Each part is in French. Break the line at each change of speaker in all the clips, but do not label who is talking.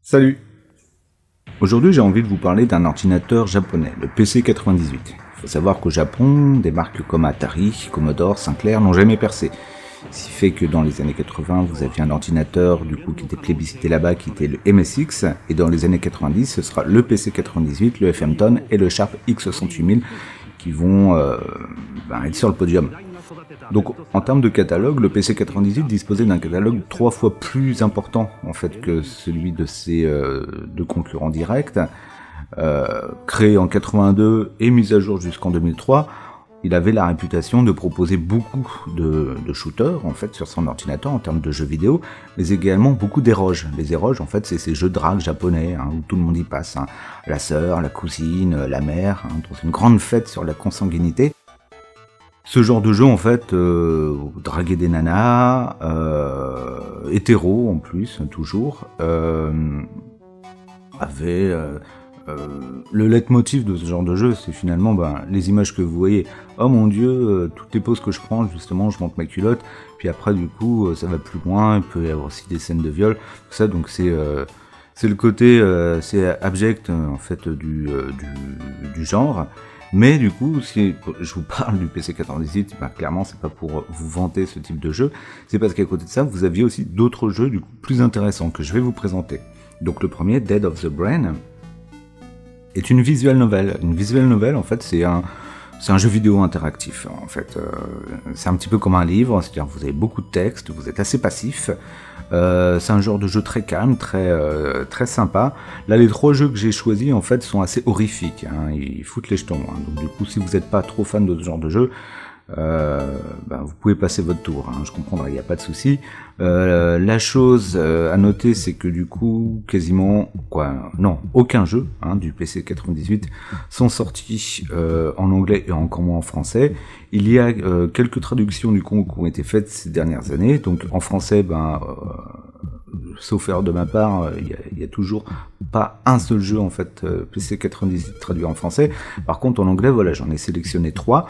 Salut! Aujourd'hui, j'ai envie de vous parler d'un ordinateur japonais, le PC-98. Il faut savoir qu'au Japon, des marques comme Atari, Commodore, Sinclair n'ont jamais percé. Ce qui fait que dans les années 80, vous aviez un ordinateur du coup qui était plébiscité là-bas, qui était le MSX, et dans les années 90, ce sera le PC-98, le FMTON et le Sharp X68000 qui vont être sur le podium. Donc en termes de catalogue, le PC-98 disposait d'un catalogue 3 fois plus important en fait que celui de ses deux concurrents directs. Créé en 82 et mis à jour jusqu'en 2003, il avait la réputation de proposer beaucoup de shooters en fait sur son ordinateur en termes de jeux vidéo, mais également beaucoup d'éroges. Les éroges en fait c'est ces jeux de drague japonais où tout le monde y passe, la sœur, la cousine, la mère, dans une grande fête sur la consanguinité. Ce genre de jeu en fait, draguer des nanas, hétéro en plus toujours, avait le leitmotiv de ce genre de jeu, c'est finalement les images que vous voyez. Oh mon dieu, toutes les poses que je prends, justement, je monte ma culotte, puis après du coup ça va plus loin, il peut y avoir aussi des scènes de viol, tout ça, donc c'est le côté c'est abject en fait du genre. Mais du coup, si je vous parle du PC-98, clairement c'est pas pour vous vanter ce type de jeu, c'est parce qu'à côté de ça, vous aviez aussi d'autres jeux du coup plus intéressants que je vais vous présenter. Donc le premier, Dead of the Brain, est une visual novel. Une visual novel, en fait, c'est un jeu vidéo interactif. En fait, c'est un petit peu comme un livre, c'est-à-dire que vous avez beaucoup de texte, vous êtes assez passif. C'est un genre de jeu très calme, très sympa. Là, les 3 jeux que j'ai choisis, en fait, sont assez horrifiques. Ils foutent les jetons. Donc, du coup, si vous n'êtes pas trop fan de ce genre de jeu, vous pouvez passer votre tour, je comprendrai, il n'y a pas de souci. La chose à noter, c'est que du coup, aucun jeu du PC-98 sont sortis en anglais et encore moins en français. Il y a quelques traductions du coup qui ont été faites ces dernières années, donc en français, sauf erreur de ma part, il y a toujours pas un seul jeu en fait PC-98 traduit en français. Par contre en anglais, voilà, j'en ai sélectionné 3.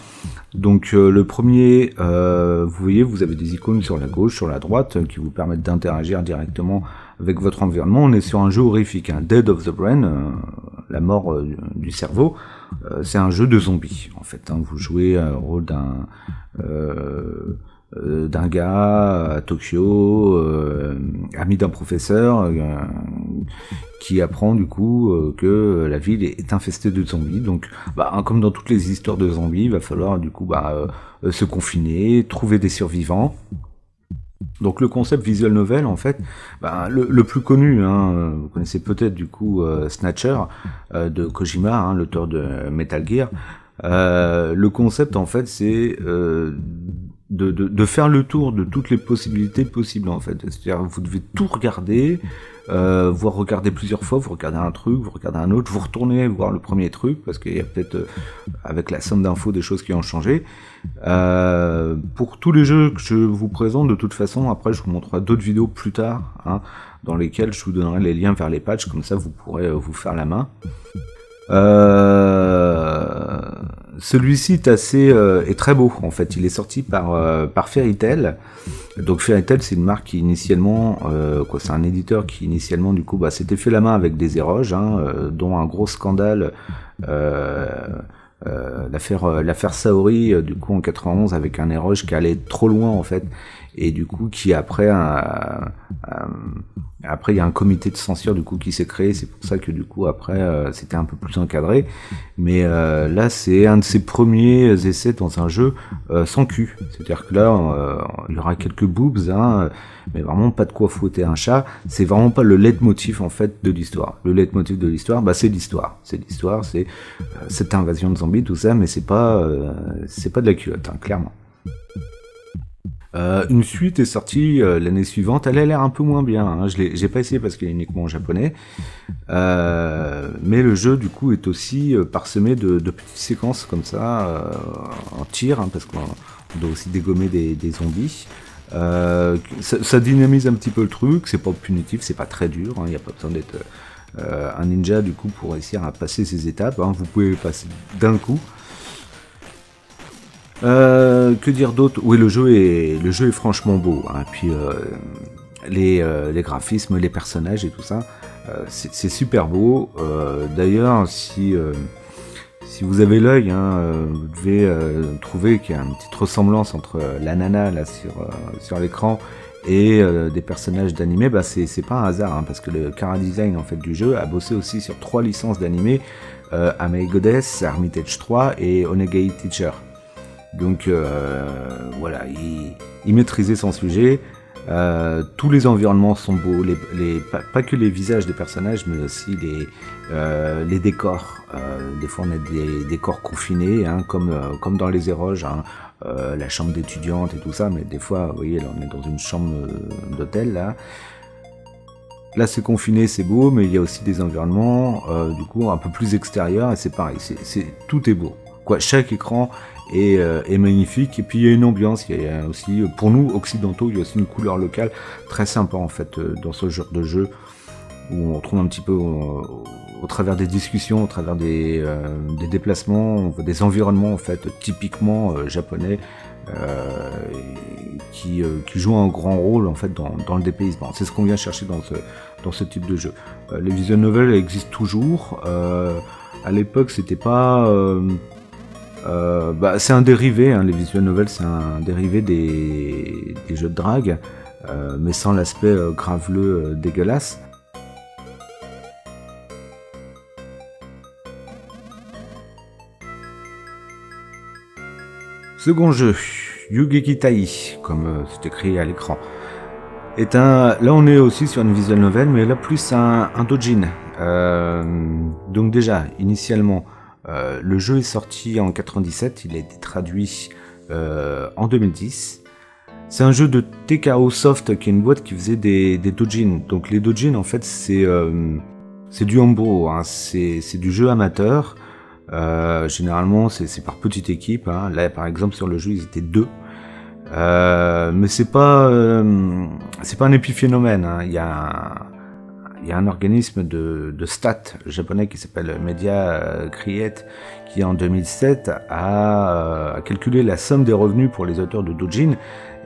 Donc le premier, vous voyez, vous avez des icônes sur la gauche, sur la droite, qui vous permettent d'interagir directement avec votre environnement. On est sur un jeu horrifique, Dead of the Brain, la mort du cerveau. C'est un jeu de zombies en fait. Vous jouez le rôle d'un gars à Tokyo, ami d'un professeur, qui apprend du coup que la ville est infestée de zombies. Donc, comme dans toutes les histoires de zombies, il va falloir du coup se confiner, trouver des survivants. Donc le concept visual novel, en fait, le plus connu, vous connaissez peut-être du coup Snatcher de Kojima, l'auteur de Metal Gear. Le concept, en fait, c'est de faire le tour de toutes les possibilités possibles, en fait. C'est-à-dire vous devez tout regarder, voire regarder plusieurs fois, vous regardez un truc, vous regardez un autre, vous retournez voir le premier truc, parce qu'il y a peut-être, avec la somme d'infos, des choses qui ont changé. Pour tous les jeux que je vous présente, de toute façon, après je vous montrerai d'autres vidéos plus tard, dans lesquelles je vous donnerai les liens vers les patchs, comme ça vous pourrez vous faire la main. Celui-ci est très beau en fait. Il est sorti par Fairy Tail. Donc Fairy Tail, c'est une marque qui initialement, c'est un éditeur qui initialement du coup s'était fait la main avec des éroges, dont un gros scandale, l'affaire Saori du coup en 91 avec un éroge qui allait trop loin en fait, et du coup qui après il y a un comité de censure du coup qui s'est créé, c'est pour ça que du coup après c'était un peu plus encadré, mais là c'est un de ses premiers essais dans un jeu sans cul, c'est-à-dire que là il y aura quelques boobs, mais vraiment pas de quoi fouetter un chat. C'est vraiment pas le leitmotiv en fait de l'histoire. Le leitmotiv de l'histoire, c'est l'histoire, c'est cette invasion de zombies, tout ça, mais c'est pas de la culotte, clairement. Une suite est sortie l'année suivante, elle a l'air un peu moins bien, j'ai pas essayé parce qu'il est uniquement en japonais, mais le jeu du coup est aussi parsemé de petites séquences comme ça, en tir, parce qu'on doit aussi dégommer des zombies. Ça dynamise un petit peu le truc, c'est pas punitif, c'est pas très dur, il n'y a pas besoin d'être un ninja du coup pour réussir à passer ces étapes, vous pouvez les passer d'un coup. Que dire d'autre? Oui, le jeu est franchement beau. Puis les graphismes, les personnages et tout ça. C'est super beau. D'ailleurs, si vous avez l'œil, vous devez trouver qu'il y a une petite ressemblance entre la nana là sur l'écran et des personnages d'animé. Bah c'est pas un hasard, parce que le chara design en fait du jeu a bossé aussi sur 3 licences d'animé, Amei Goddess, Armitage 3 et Onegai Teacher. Donc voilà, il maîtrisait son sujet. Tous les environnements sont beaux, pas que les visages des personnages, mais aussi les décors. Des fois, on a des décors confinés, comme dans les éroges, la chambre d'étudiante et tout ça. Mais des fois, vous voyez, là, on est dans une chambre d'hôtel là. Là, c'est confiné, c'est beau, mais il y a aussi des environnements, du coup, un peu plus extérieurs. Et c'est pareil, tout est beau. Quoi, chaque écran est magnifique, et puis il y a une ambiance, il y a aussi, pour nous occidentaux, il y a aussi une couleur locale très sympa en fait dans ce genre de jeu, où on trouve un petit peu au travers des discussions, au travers des déplacements, des environnements en fait typiquement japonais, qui jouent un grand rôle en fait dans le dépaysement. C'est ce qu'on vient chercher dans ce type de jeu. Les visual novels existent toujours. À l'époque, c'était pas c'est un dérivé, les visual novels, c'est un dérivé des jeux de drague, mais sans l'aspect graveleux dégueulasse. Second jeu, Yugeki Tai, comme c'est écrit à l'écran, là on est aussi sur une visual novel, mais là plus un doujin. Donc déjà, initialement, le jeu est sorti en 97, il a été traduit en 2010. C'est un jeu de TKO Soft, qui est une boîte qui faisait des doujins. Donc les doujins, en fait, c'est du homebrew, c'est du jeu amateur. Généralement, c'est par petite équipe. Là, par exemple, sur le jeu, ils étaient 2. Mais c'est pas un épiphénomène. Il y a un organisme de stats japonais qui s'appelle Media Create, qui en 2007 a calculé la somme des revenus pour les auteurs de doujin,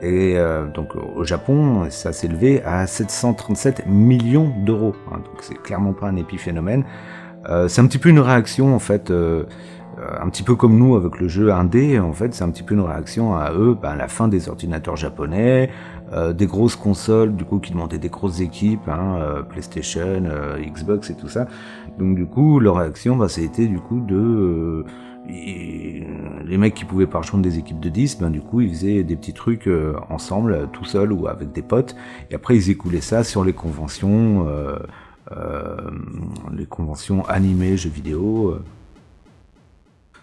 et donc au Japon ça s'est élevé à 737 millions d'euros, donc c'est clairement pas un épiphénomène. C'est un petit peu une réaction en fait, un petit peu comme nous avec le jeu indé, en fait c'est un petit peu une réaction à eux, la fin des ordinateurs japonais, des grosses consoles du coup qui demandaient des grosses équipes, PlayStation, Xbox et tout ça. Donc du coup leur réaction ça a été du coup de les mecs qui pouvaient pas rejoindre des équipes de 10, du coup ils faisaient des petits trucs ensemble, tout seuls ou avec des potes, et après ils écoulaient ça sur les conventions animées, jeux vidéo.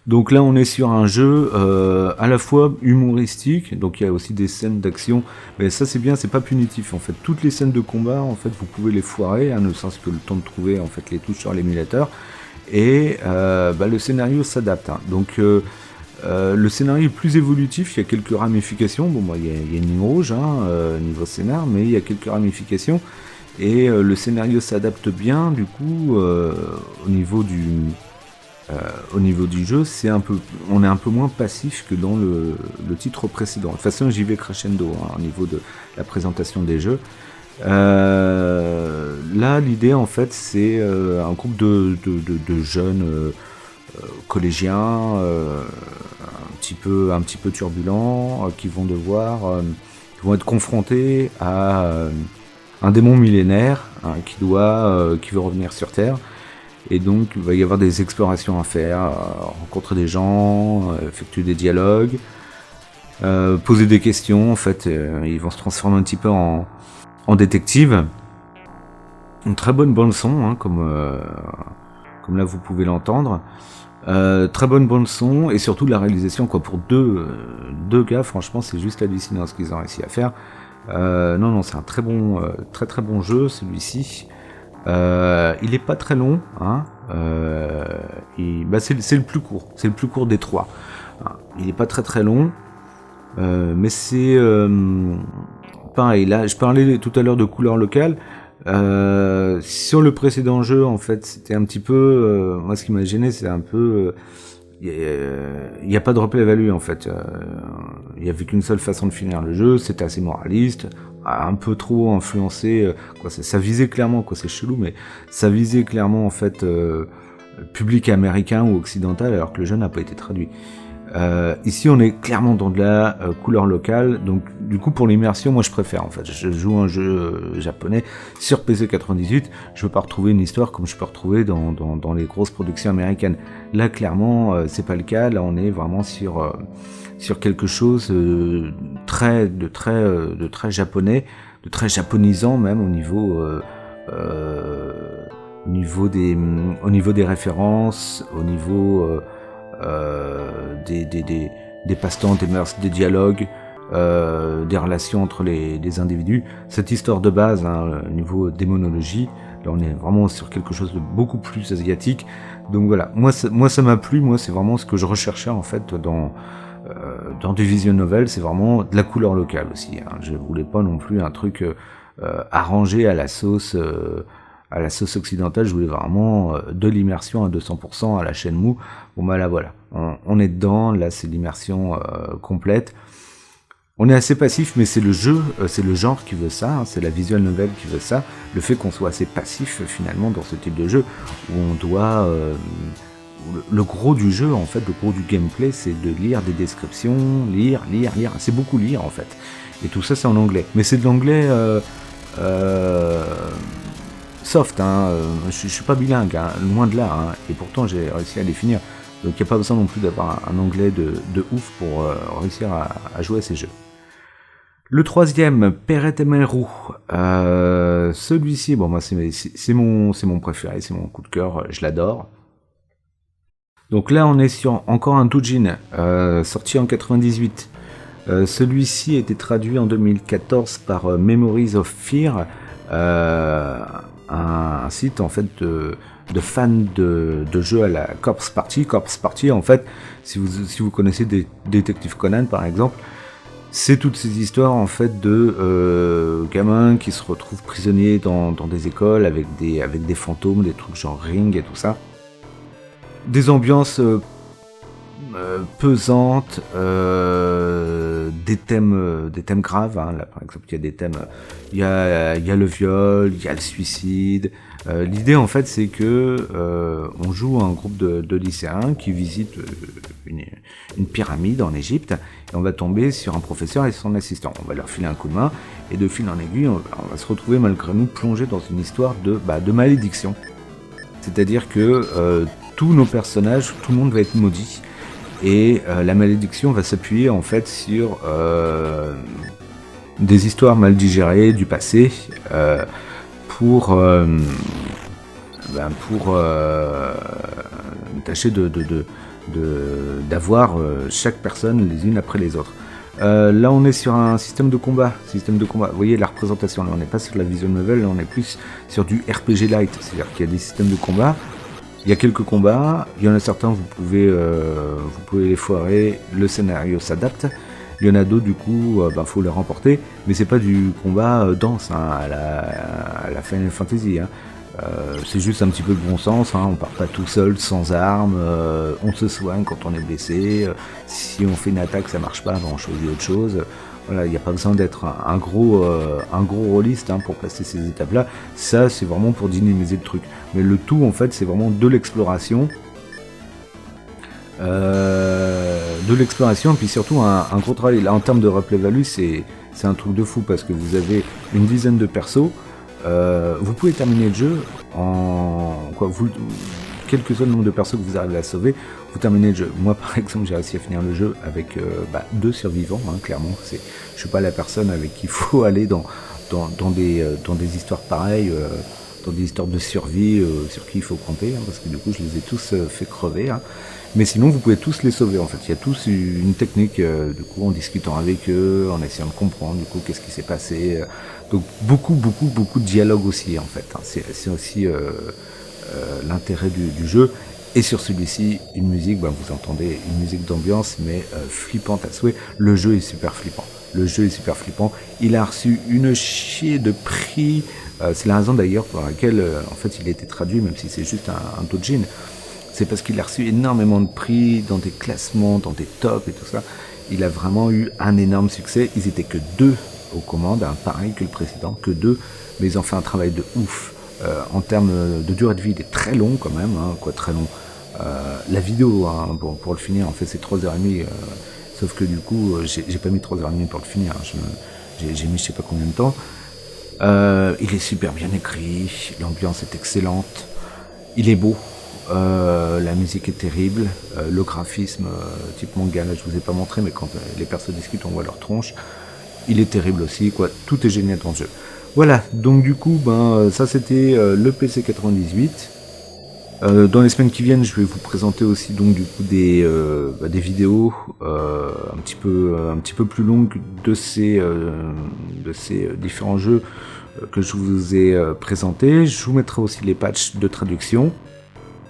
Donc là on est sur un jeu à la fois humoristique, donc il y a aussi des scènes d'action, mais ça c'est bien, c'est pas punitif en fait. Toutes les scènes de combat en fait vous pouvez les foirer, ne serait-ce que le temps de trouver en fait les touches sur l'émulateur, et le scénario s'adapte. Donc le scénario est plus évolutif, il y a quelques ramifications, il y a une ligne rouge niveau scénar, mais il y a quelques ramifications, et le scénario s'adapte bien du coup au niveau du jeu, on est un peu moins passif que dans le titre précédent. De toute façon, j'y vais crescendo au niveau de la présentation des jeux. Là, l'idée en fait, c'est un groupe de jeunes collégiens, un petit peu turbulents, qui vont être confrontés à un démon millénaire qui veut revenir sur Terre. Et donc il va y avoir des explorations à faire, rencontrer des gens, effectuer des dialogues, poser des questions. En fait, ils vont se transformer un petit peu en détective. Une très bonne bande son, comme là vous pouvez l'entendre. Très bonne bande son, et surtout la réalisation pour deux gars, franchement c'est juste hallucinant ce qu'ils ont réussi à faire. Non, c'est un très très bon jeu celui-ci. Il est pas très long, c'est le plus court, des trois. Il est pas très très long, mais c'est pareil. Là, je parlais tout à l'heure de couleur locale. Sur le précédent jeu, en fait, c'était un petit peu, moi ce qui m'a gêné, c'est un peu, il n'y a pas de replay value en fait. Il y avait qu'une seule façon de finir le jeu, c'était assez moraliste. a un peu trop influencé, ça visait clairement, c'est chelou, mais ça visait clairement en fait le public américain ou occidental, alors que le jeu n'a pas été traduit. Ici on est clairement dans de la couleur locale, donc du coup pour l'immersion moi je préfère en fait, je joue un jeu japonais sur PC 98, je veux pas retrouver une histoire comme je peux retrouver dans les grosses productions américaines. Là clairement c'est pas le cas, là on est vraiment sur quelque chose de très japonais, de très japonisant même au niveau des références, au niveau des passe-temps, des mœurs, des dialogues, des relations entre les individus. Cette histoire de base, au niveau démonologie, là on est vraiment sur quelque chose de beaucoup plus asiatique. Donc voilà, moi ça m'a plu, moi c'est vraiment ce que je recherchais en fait dans des visual novels, c'est vraiment de la couleur locale aussi. Je voulais pas non plus un truc arrangé à la sauce occidentale, je voulais vraiment de l'immersion à 200% à la chaîne mou. Bon bah là voilà, on est dedans, là c'est l'immersion complète. On est assez passif, mais c'est le jeu, c'est le genre qui veut ça, c'est la visual novel qui veut ça, le fait qu'on soit assez passif finalement dans ce type de jeu, où on doit... le gros du jeu, en fait, le gros du gameplay, c'est de lire des descriptions, lire, c'est beaucoup lire en fait. Et tout ça c'est en anglais, mais c'est de l'anglais... soft, je suis pas bilingue, loin de là, et pourtant j'ai réussi à les finir. Donc il n'y a pas besoin non plus d'avoir un anglais de ouf pour réussir à jouer à ces jeux. Le troisième, Peretemeru. Celui-ci, bon moi c'est mon préféré, c'est mon coup de cœur, je l'adore. Donc là on est sur encore un doujin, sorti en 98. Celui-ci a été traduit en 2014 par Memories of Fear, un site en fait de fans de jeux à la Corpse Party. Corpse Party, en fait, si vous connaissez des Détective Conan par exemple, c'est toutes ces histoires en fait de gamins qui se retrouvent prisonniers dans des écoles avec des fantômes, des trucs genre Ring et tout ça. Des ambiances pesantes, des thèmes graves. Là, par exemple, il y a des thèmes, il y a le viol, il y a le suicide. L'idée, en fait, c'est que on joue un groupe de lycéens qui visitent une pyramide en Égypte, et on va tomber sur un professeur et son assistant. On va leur filer un coup de main, et de fil en aiguille, on va se retrouver malgré nous plongé dans une histoire de malédiction. C'est-à-dire que tous nos personnages, tout le monde va être maudit. Et la malédiction va s'appuyer en fait sur des histoires mal digérées du passé pour tâcher d'avoir chaque personne les unes après les autres. Là on est sur un système de combat. Vous voyez la représentation, là on n'est pas sur la visual novel, là on est plus sur du RPG light, c'est-à-dire qu'il y a des systèmes de combat. Il y a quelques combats, il y en a certains vous pouvez les foirer, le scénario s'adapte. Il y en a d'autres du coup, faut les remporter, mais c'est pas du combat dense à la Final Fantasy. C'est juste un petit peu de bon sens, on part pas tout seul, sans armes, on se soigne quand on est blessé, si on fait une attaque ça marche pas, on choisit autre chose. Voilà, il n'y a pas besoin d'être un gros rôliste pour placer ces étapes-là. Ça, c'est vraiment pour dynamiser le truc. Mais le tout, en fait, c'est vraiment de l'exploration. Et puis surtout un gros travail. Là, en termes de replay value, c'est un truc de fou parce que vous avez une dizaine de persos. Vous pouvez terminer le jeu quel que soit le nombre de persos que vous arrivez à sauver, vous terminez le jeu. Moi par exemple j'ai réussi à finir le jeu avec 2 survivants, clairement. Je suis pas la personne avec qui il faut aller dans des histoires pareilles, dans des histoires de survie sur qui il faut compter, parce que du coup je les ai tous fait crever. Mais sinon vous pouvez tous les sauver en fait. Il y a tous une technique, du coup en discutant avec eux, en essayant de comprendre du coup qu'est-ce qui s'est passé. Donc beaucoup de dialogue aussi en fait. C'est aussi l'intérêt du jeu. Et sur celui-ci, une musique, vous entendez une musique d'ambiance, mais flippante à souhait. Le jeu est super flippant. Il a reçu une chier de prix. C'est la raison d'ailleurs pour laquelle, en fait, il a été traduit, même si c'est juste un doujin. C'est parce qu'il a reçu énormément de prix dans des classements, dans des tops et tout ça. Il a vraiment eu un énorme succès. Ils étaient que 2 aux commandes, pareil que le précédent, que 2, mais ils ont fait un travail de ouf. En termes de durée de vie, il est très long quand même, très long. La vidéo, pour le finir, en fait c'est 3h30, sauf que du coup, j'ai pas mis 3h30 pour le finir, j'ai mis je sais pas combien de temps. Il est super bien écrit, l'ambiance est excellente, il est beau, la musique est terrible, le graphisme type manga, là je vous ai pas montré, mais quand les persos discutent on voit leur tronche, il est terrible aussi, tout est génial dans ce jeu. Voilà, donc du coup, ça c'était le PC 98. Dans les semaines qui viennent, je vais vous présenter aussi donc du coup des vidéos un petit peu plus longues de ces différents jeux que je vous ai présentés. Je vous mettrai aussi les patchs de traduction.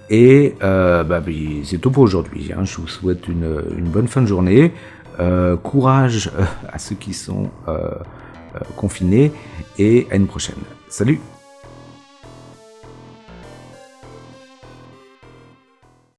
Et c'est tout pour aujourd'hui. Je vous souhaite une bonne fin de journée. Courage à ceux qui sont confinés et à une prochaine. Salut!